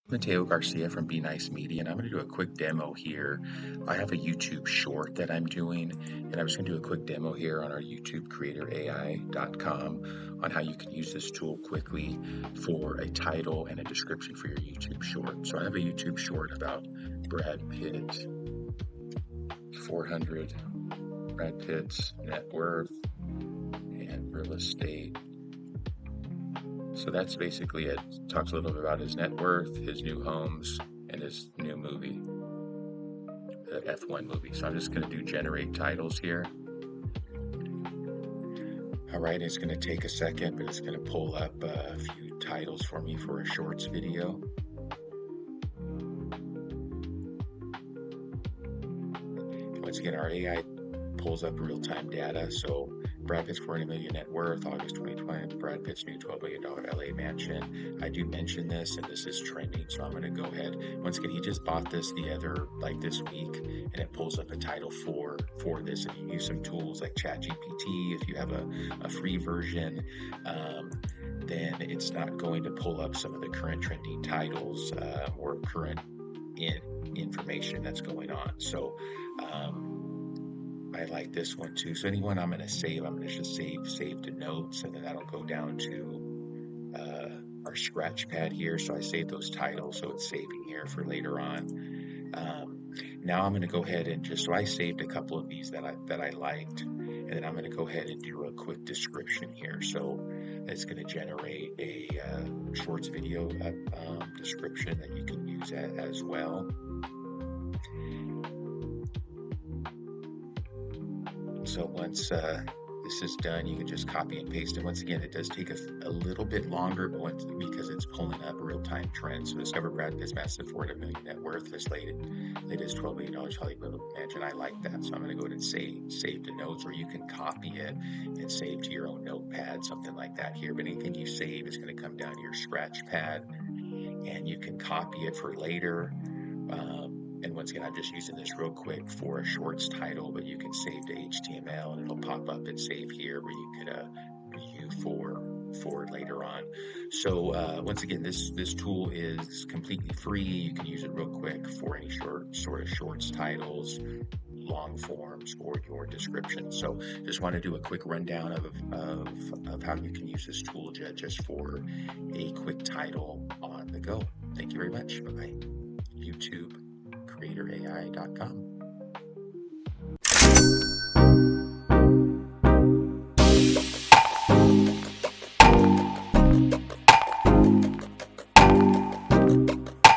Mateo Garcia from Be Nice Media, and I'm going to do a quick demo here. I have a YouTube short that I'm doing, and I'm just going to do a quick demo here on our YouTube creatorai.com on how you can use this tool quickly for a title and a description for your YouTube short. So I have a YouTube short about Brad Pitt, 400 Brad Pitt's net worth and real estate. So that's basically it. Talks a little bit about his net worth, his new homes, and his new movie, the F1 movie. So I'm just going to do generate titles here. All right, it's going to take a second, but it's going to pull up a few titles for me for a shorts video. Once again, our AI pulls up real-time data. So Brad Pitt's 40 million net worth, August 2020, Brad Pitt's new $12 billion LA mansion. I do mention this, and this is trending, so I'm going to go ahead. Once again, he just bought this this week, and it pulls up a title for this. If you use some tools like ChatGPT, if you have a free version, then it's not going to pull up some of the current trending titles or current information that's going on. So I like this one too. So anyone I'm going to just save to notes, and then that'll go down to our scratch pad here. So I saved those titles, so it's saving here for later on. Now I'm going to go ahead and so I saved a couple of these that I liked, and then I'm going to go ahead and do a quick description here. So it's going to generate a shorts video description that you can use as well. So once this is done, you can just copy and paste it. Once again, it does take a little bit longer, but because it's pulling up real-time trends. So discover Brad Pitt's massive 400 million net worth, this latest $12 billion Hollywood mansion. I like that. So I'm going to go ahead and save to notes, or you can copy it and save to your own notepad, something like that here. But anything you save is going to come down to your scratch pad, and you can copy it for later. And once again, I'm just using this real quick for a shorts title, but you can save to HTML, and it'll pop up and save here where you could review for later on. So once again, this tool is completely free. You can use it real quick for any shorts titles, long forms, or your description. So just want to do a quick rundown of how you can use this tool just for a quick title on the go. Thank you very much. Bye-bye. YouTube creatorai.com.